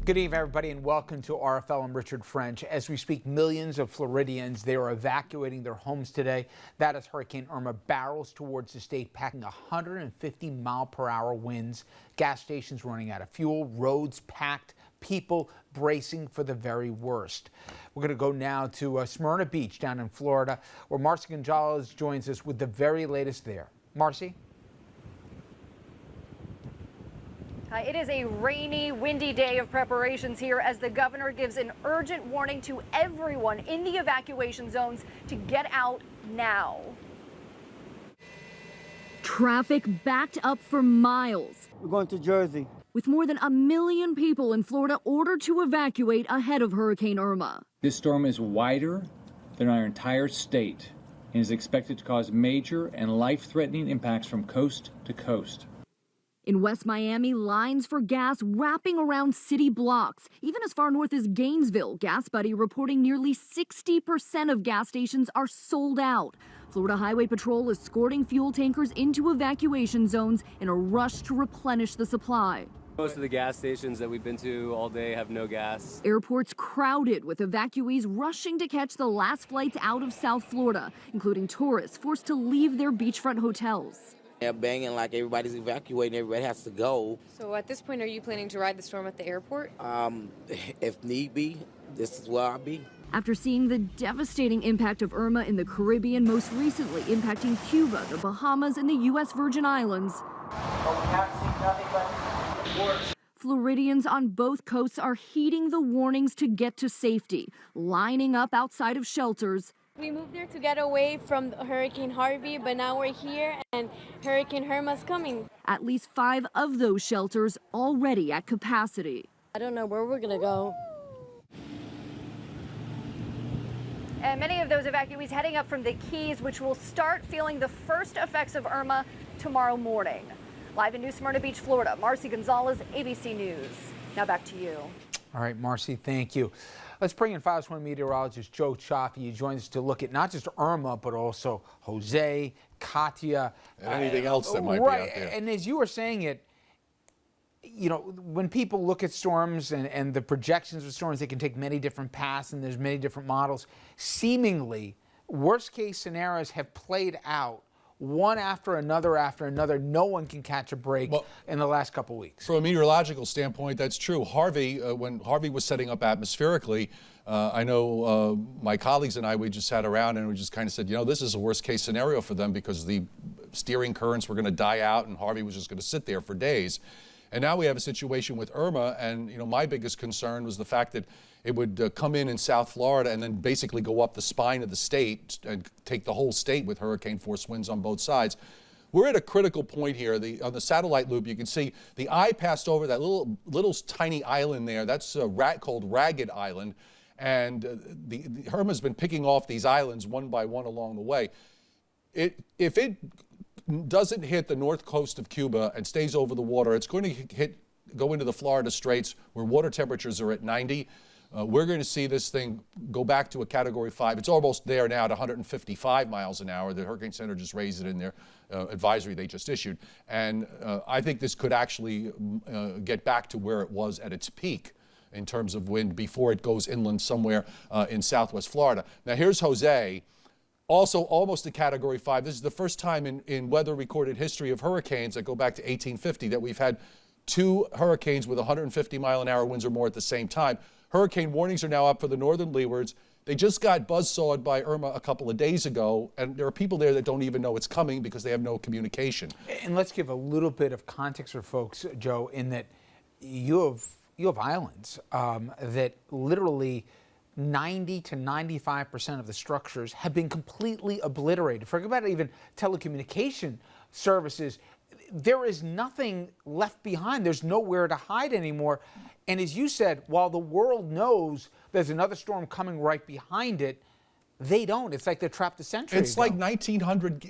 Good evening, everybody, and welcome to RFL. I'm Richard French. As we speak, millions of Floridians, they are evacuating their homes today. That as Hurricane Irma barrels towards the state, packing 150-mile-per-hour winds. Gas stations running out of fuel, roads packed, people bracing for the very worst. We're going to go now to Smyrna Beach down in Florida, where Marcy Gonzalez joins us with the very latest there. Marcy? It is a rainy, windy day of preparations here as the governor gives an urgent warning to everyone in the evacuation zones to get out now. Traffic backed up for miles. We're going to Jersey. With more than 1 million people in Florida ordered to evacuate ahead of Hurricane Irma. This storm is wider than our entire state and is expected to cause major and life-threatening impacts from coast to coast. In West Miami, lines for gas wrapping around city blocks. Even as far north as Gainesville, Gas Buddy reporting nearly 60% of gas stations are sold out. Florida Highway Patrol is escorting fuel tankers into evacuation zones in a rush to replenish the supply. Most of the gas stations that we've been to all day have no gas. Airports crowded with evacuees rushing to catch the last flights out of South Florida, including tourists forced to leave their beachfront hotels. They're banging like everybody's evacuating, everybody has to go. So at this point, are you planning to ride the storm at the airport? If need be, this is where I'll be. After seeing the devastating impact of Irma in the Caribbean, most recently impacting Cuba, the Bahamas, and the U.S. Virgin Islands, Floridians on both coasts are heeding the warnings to get to safety, lining up outside of shelters. We moved there to get away from Hurricane Harvey, but now we're here and Hurricane Irma's coming. At least 5 of those shelters already at capacity. I don't know where we're gonna go. And many of those evacuees heading up from the Keys, which will start feeling the first effects of Irma tomorrow morning. Live in New Smyrna Beach, Florida, Marcy Gonzalez, ABC News. Now back to you. All right, Marcy, thank you. Let's bring in Fox 1 meteorologist Joe Chaffee. He joins us to look at not just Irma, but also Jose, Katia. And anything else that might be out there. And as you were saying it, you know, when people look at storms and the projections of storms, they can take many different paths and there's many different models. Seemingly, worst case scenarios have played out one after another. No one can catch a break in the last couple weeks. From a meteorological standpoint, that's true. Harvey, when Harvey was setting up atmospherically, I know my colleagues and I, we just sat around and we just kind of said, you know, this is a worst case scenario for them because the steering currents were going to die out and Harvey was just going to sit there for days. And now we have a situation with Irma, and you know, my biggest concern was the fact that it would come in South Florida and then basically go up the spine of the state and take the whole state with hurricane force winds on both sides. We're at a critical point here. On the satellite loop, you can see the eye passed over that little tiny island there. That's called Ragged Island, and the Irma's been picking off these islands one by one along the way. If it doesn't hit the north coast of Cuba and stays over the water, it's going to go into the Florida Straits where water temperatures are at 90. We're going to see this thing go back to a Category 5. It's almost there now at 155 miles an hour. The Hurricane Center just raised it in their advisory they just issued. And I think this could actually get back to where it was at its peak in terms of wind before it goes inland somewhere in southwest Florida. Now here's Jose. Also almost a Category 5. This is the first time in weather recorded history of hurricanes that go back to 1850 that we've had 2 hurricanes with 150-mile-an-hour winds or more at the same time. Hurricane warnings are now up for the northern leewards. They just got buzzsawed by Irma a couple of days ago, and there are people there that don't even know it's coming because they have no communication. And let's give a little bit of context for folks, Joe, in that you have islands that literally 90 to 95% of the structures have been completely obliterated. Forget about even telecommunication services. There is nothing left behind. There's nowhere to hide anymore. And as you said, while the world knows there's another storm coming right behind it, they don't. It's like they're trapped a century ago. It's like 1900,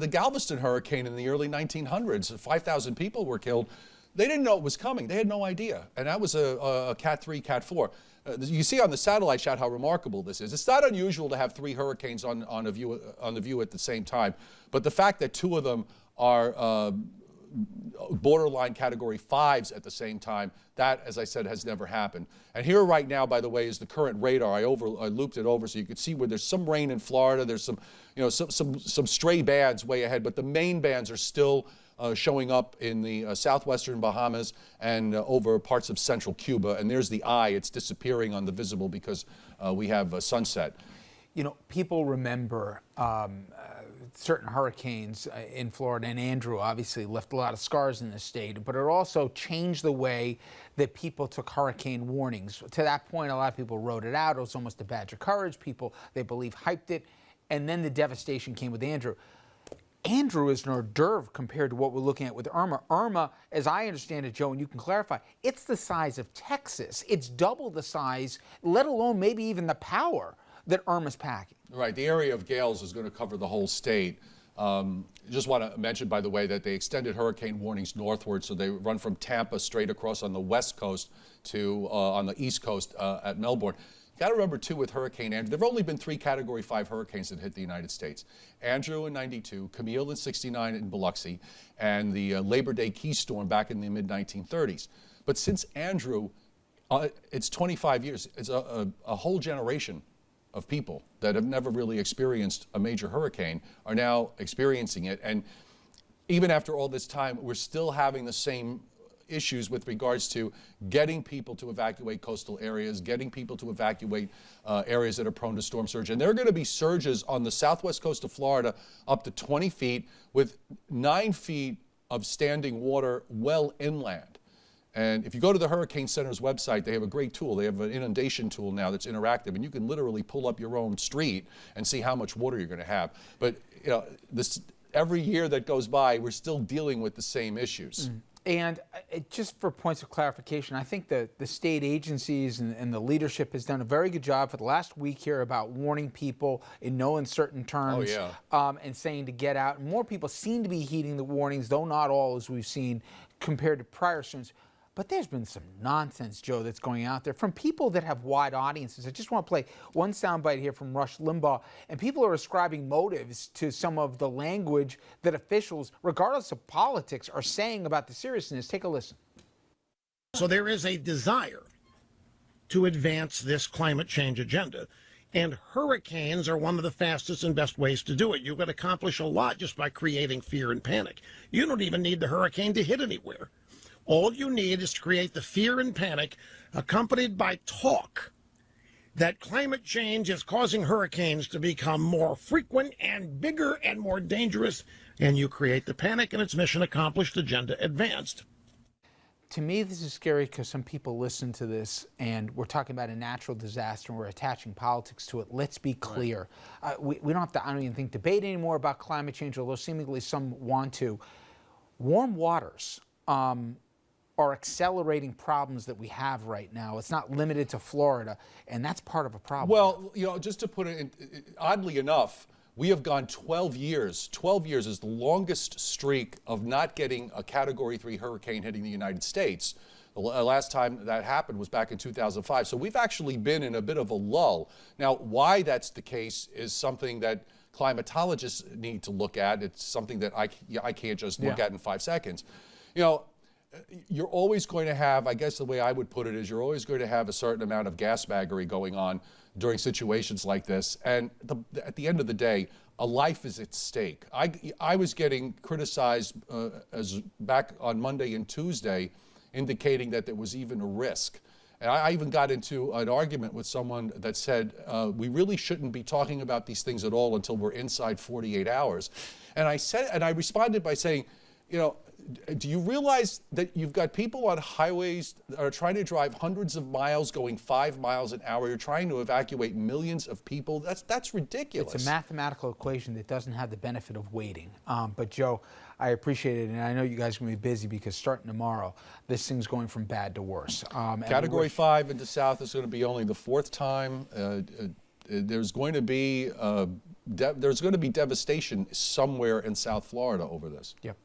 the Galveston hurricane in the early 1900s. 5,000 people were killed. They didn't know it was coming. They had no idea. And that was a Cat 3, Cat 4. You see on the satellite shot how remarkable this is. It's not unusual to have 3 hurricanes on the view at the same time. But the fact that 2 of them are borderline Category 5s at the same time. That, as I said, has never happened. And here right now, by the way, is the current radar. I looped it over so you could see where there's some rain in Florida. There's some, some stray bands way ahead, but the main bands are still showing up in the southwestern Bahamas and over parts of central Cuba. And there's the eye. It's disappearing on the visible because we have sunset. You know, people remember certain hurricanes in Florida, and Andrew obviously left a lot of scars in the state, but it also changed the way that people took hurricane warnings. To that point, a lot of people wrote it out. It was almost a badge of courage. People, they believe, hyped it. And then the devastation came with Andrew. Andrew is an hors d'oeuvre compared to what we're looking at with Irma. Irma, as I understand it, Joe, and you can clarify, it's the size of Texas. It's double the size, let alone maybe even the power that Irma's packing. Right, the area of gales is going to cover the whole state. Just want to mention, by the way, that they extended hurricane warnings northward, so they run from Tampa straight across on the west coast to on the east coast at Melbourne. You got to remember, too, with Hurricane Andrew, there have only been 3 Category 5 hurricanes that hit the United States. Andrew in '92, Camille in '69 in Biloxi, and the Labor Day Key storm back in the mid-1930s. But since Andrew, it's 25 years. It's a whole generation of people that have never really experienced a major hurricane are now experiencing it. And even after all this time, we're still having the same issues with regards to getting people to evacuate coastal areas, getting people to evacuate areas that are prone to storm surge. And there are going to be surges on the southwest coast of Florida up to 20 feet with 9 feet of standing water well inland. And if you go to the Hurricane Center's website, they have a great tool. They have an inundation tool now that's interactive, and you can literally pull up your own street and see how much water you're going to have. But every year that goes by, we're still dealing with the same issues. And just for points of clarification, I think the state agencies and the leadership has done a very good job for the last week here about warning people in no uncertain terms and saying to get out. And more people seem to be heeding the warnings, though not all, as we've seen, compared to prior storms. But there's been some nonsense, Joe, that's going out there from people that have wide audiences. I just want to play one soundbite here from Rush Limbaugh. And people are ascribing motives to some of the language that officials, regardless of politics, are saying about the seriousness. Take a listen. So there is a desire to advance this climate change agenda. And hurricanes are one of the fastest and best ways to do it. You can accomplish a lot just by creating fear and panic. You don't even need the hurricane to hit anywhere. All you need is to create the fear and panic accompanied by talk that climate change is causing hurricanes to become more frequent and bigger and more dangerous, and you create the panic and its mission accomplished, agenda advanced. To me, this is scary because some people listen to this and we're talking about a natural disaster and we're attaching politics to it. Let's be clear. We don't have to, I don't even think, debate anymore about climate change, although seemingly some want to. Warm waters are accelerating problems that we have right now. It's not limited to Florida, and that's part of a problem. Well, just to put it in, oddly enough, we have gone 12 years. 12 years is the longest streak of not getting a Category 3 hurricane hitting the United States. The last time that happened was back in 2005. So we've actually been in a bit of a lull. Now, why that's the case is something that climatologists need to look at. It's something that I can't just look at in 5 seconds. You're always going to have, I guess the way I would put it is, you're always going to have a certain amount of gasbaggery going on during situations like this. And at the end of the day, a life is at stake. I was getting criticized as back on Monday and Tuesday, indicating that there was even a risk. And I even got into an argument with someone that said, we really shouldn't be talking about these things at all until we're inside 48 hours. And I responded by saying, do you realize that you've got people on highways that are trying to drive hundreds of miles going 5 miles an hour? You're trying to evacuate millions of people. That's ridiculous. It's a mathematical equation that doesn't have the benefit of waiting. But Joe, I appreciate it, and I know you guys are going to be busy because starting tomorrow, this thing's going from bad to worse. Category 5 into South is going to be only the 4th time. There's going to be devastation somewhere in South Florida over this. Yep.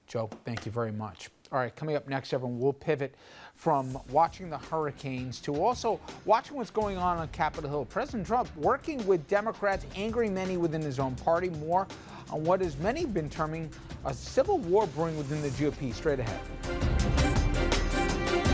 Joe, thank you very much. All right. All right, coming up next, everyone, we'll pivot from watching the hurricanes to also watching what's going on Capitol Hill. President Trump working with Democrats, angering many within his own party. More on what has many been terming a civil war brewing within the GOP. Straight ahead.